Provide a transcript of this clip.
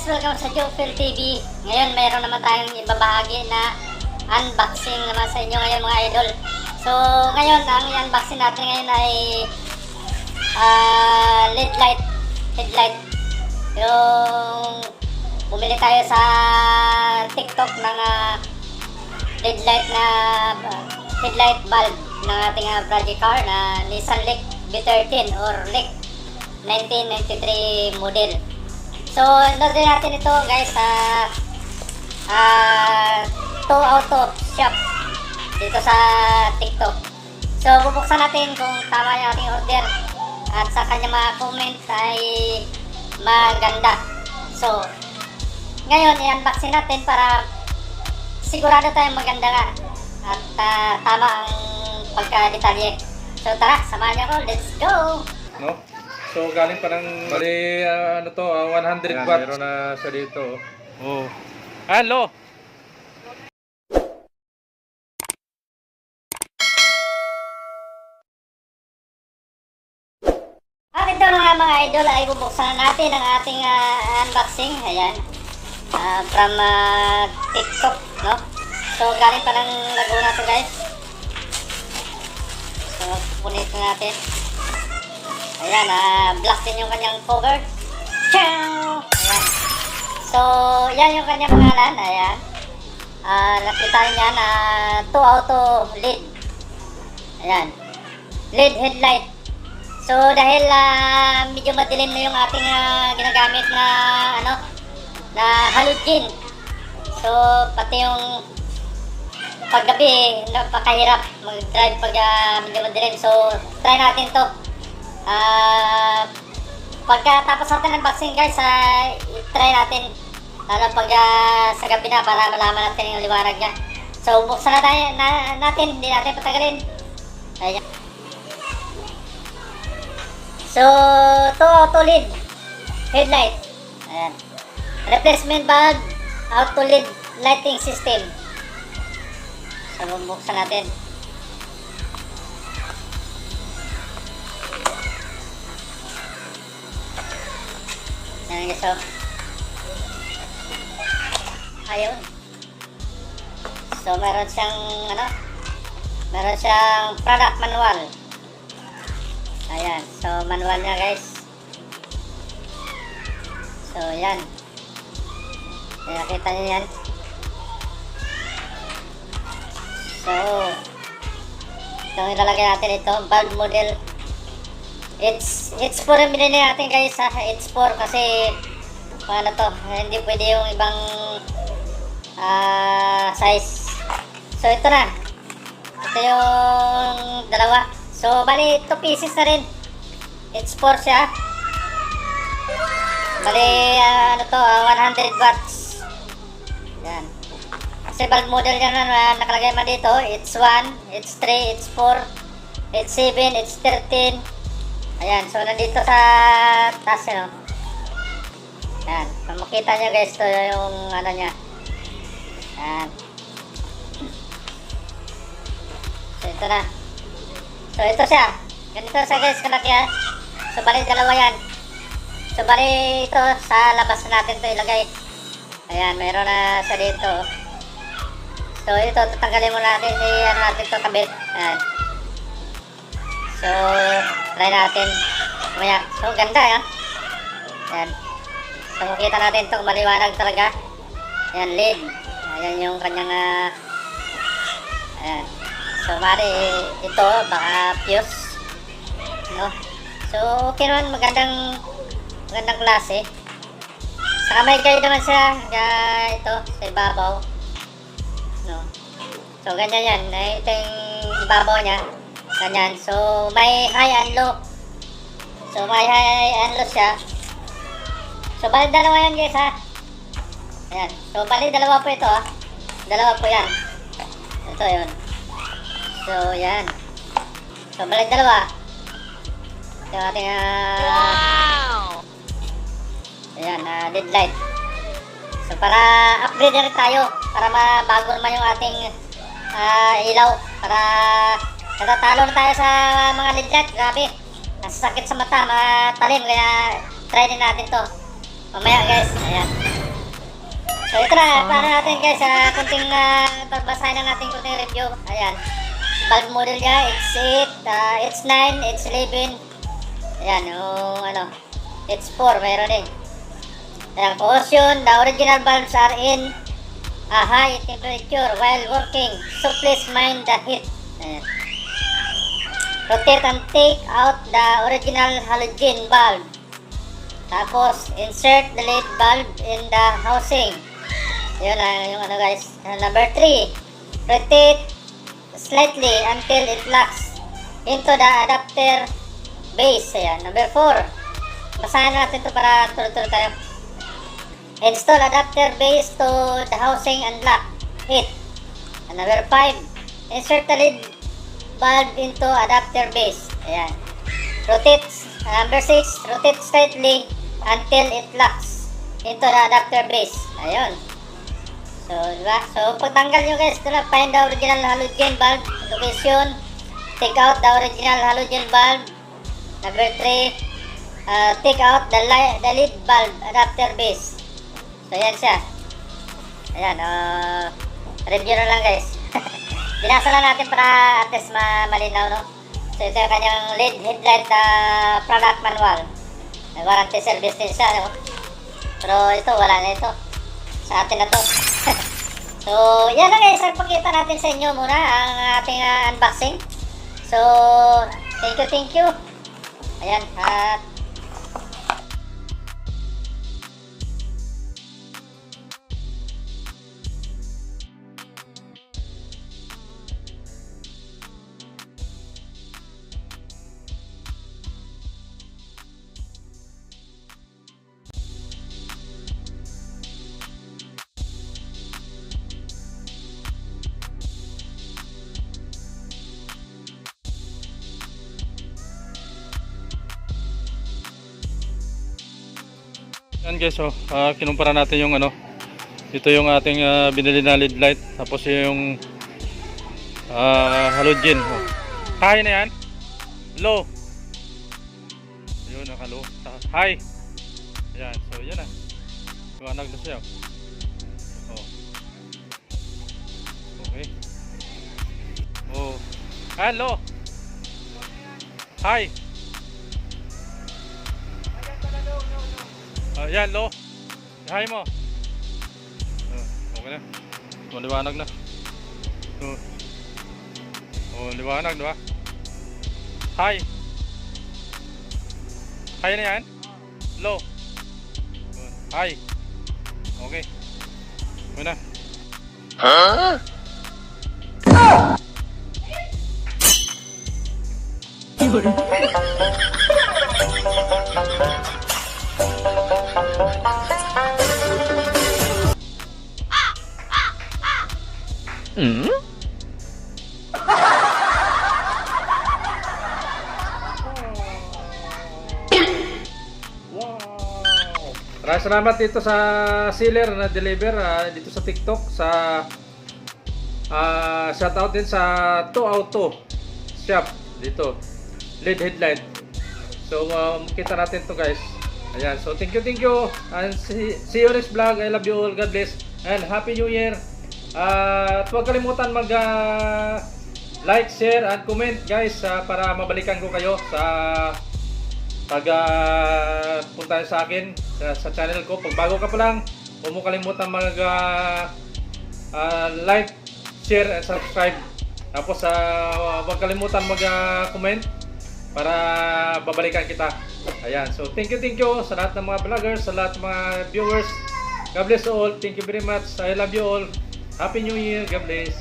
guys, welcome sa Jofel TV. Ngayon mayroon naman tayong ibabahagi na unboxing naman sa inyo ngayon mga idol. So ngayon ang i-unboxing natin ngayon ay LED light, headlight. Yung bumili tayo sa TikTok ng LED light na headlight bulb ng ating project car na Nissan Leaf B13 or Leaf 1993 model. So, in-order natin ito guys sa Auto Shop dito sa TikTok. So, bubuksan natin kung tama yung ating order at sa kanya mga comment ay maganda. So, ngayon i-unboxing natin para sigurado tayong maganda nga at tama ang pagka-detalye. So, tara, samahan niyo ako. Let's go! No? So galing pa ng bali 100 Ayan, watts. meron na siya dito. Oh. Hello. At ito na nga mga idol ay bubuksan natin ang ating unboxing. Ayan. From TikTok, no? So galing pa ng Laguna to guys. So punitin natin. Ayan, black din yung kanyang cover. Ciao! Ayan. So, yan yung kanyang pangalan. Ayan. Nakita niya na 2 auto LED. Ayan. LED headlight. So, dahil medyo madilim na yung ating ginagamit na na halogen. So, pati yung paggabi, napakahirap mag-drive pag medyo madilim. So, try natin to. Pagkatapos natin ng unboxing guys, try natin pag sa gabi na para malaman natin yung liwanag niya. So buksan na tayo natin, hindi natin patagalin. Ayan. So auto LED headlight. Ayan. Replacement bulb, auto LED lighting system. So buksan natin. Ayan guys, so ayun. So meron siyang meron siyang product manual. Ayan, so manual niya guys. So yan, nakita niyo yan. So itong ilalagay natin ito, bulb model H4 ang binili natin guys, H4 kasi to, hindi pwede yung ibang size. So ito na, ito yung dalawa. So bali 2 pieces na rin, H4 siya. Bali 100 watts. Yan, kasi bulb model yan na nakalagay man dito, H1, H3, H4, H7, H13. Ayan, so nandito sa taas yun, Ayan, kung makita nyo guys, ito yung niya. Ayan. So ito na. So ito siya. Ganito siya guys, kalaki ha. So bali dalawa yan. So bali ito, sa labas natin ito ilagay. Ayan, mayroon na siya dito. So ito, tatanggalin mo natin, natin ito kabit. Ayan. So, try natin. Mamaya. So, ganda yan. Ayan. So, makita natin ito. Maliwanag talaga. Ayan, LED. Ayan yung kanyang ayan. So, mari ito, baka fuse. No? So, okay naman. Magandang klase. Saka may guide naman siya. Ito, sa ibabaw. No? So, ganyan yan. Ito yung ibabaw niya. Ganyan. So, may high and low. So, may high and low siya. So, bali dalawa yan guys ha. Ayan. So, bali dalawa po ito ha. Dalawa po yan. Ito yun. So, yan. So, bali dalawa. Ito yung ating wow! Ayan, LED light. So, para upgrade na rin tayo. Para mabago naman yung ating ilaw. Para natatalo na tayo sa mga LED light. Grabe. Nasasakit sa mata, matalim. Kaya try din natin to. Mamaya guys. Ayan. So ito na, paano natin guys, kunting babasahin ng ating kunting review. Ayan. Valve model niya, X8, X9, X11. Ayan, yung ano, X4, mayroon din. Ayan, caution, the original valves are in a high temperature while working. So please mind the heat. Ayan. Rotate and take out the original halogen valve. Tapos, insert the lead valve in the housing. Yun lang yung ano guys. Number 3, rotate slightly until it locks into the adapter base. Ayan. Number 4, basahin natin ito para tulad-tulad tayo. Install adapter base to the housing and lock it. And number 5, insert the lead valve into adapter base. Ayan. Rotate. Number 6, rotate slightly until it locks into the adapter base. Ayun. So, diba? So, pagtanggal nyo guys, ito na, find the original halogen valve location. Take out the original halogen valve. Number 3, take out the lead valve adapter base. So, yan siya. Ayan, review na lang guys. Binasa lang natin para at least malinaw, no? So, ito yung kanyang lead headlight product manual. May warranty service din siya, no? Pero ito, wala na ito. Sa atin na to. So, yan na guys. Pagkita natin sa inyo muna ang ating unboxing. So, thank you. Ayan, at Yan guys, kinumpara natin yung ano. Ito yung ating binili na LED light. Tapos yung halogen. High na yan. Low. Yun, naka-low. High. Ayan, so yan na. Liwanag na siya. Oh. Okay. Oh. Hello. High. Yan, low. High mo. Okay na. Liwanag na. Liwanag, diba? High. High na yan. Low. High. Okay. Okay na. Huh? Maraming salamat dito sa seller na deliver dito sa TikTok, sa shoutout din sa 2 Auto Shop dito, LED headlight. So kita natin to guys. Ayan, so thank you and see you next vlog. I love you all, God bless and Happy New Year. At huwag kalimutan mag like, share and comment guys, para mabalikan ko kayo sa pag punta sa akin sa channel ko. Pag bago ka pa lang, huwag mo kalimutan mag like, share and subscribe. Tapos huwag kalimutan mag comment para babalikan kita. Ayan, so thank you sa lahat ng mga vloggers, sa lahat ng mga viewers. God bless all. Thank you very much. I love you all. Happy New Year. God bless.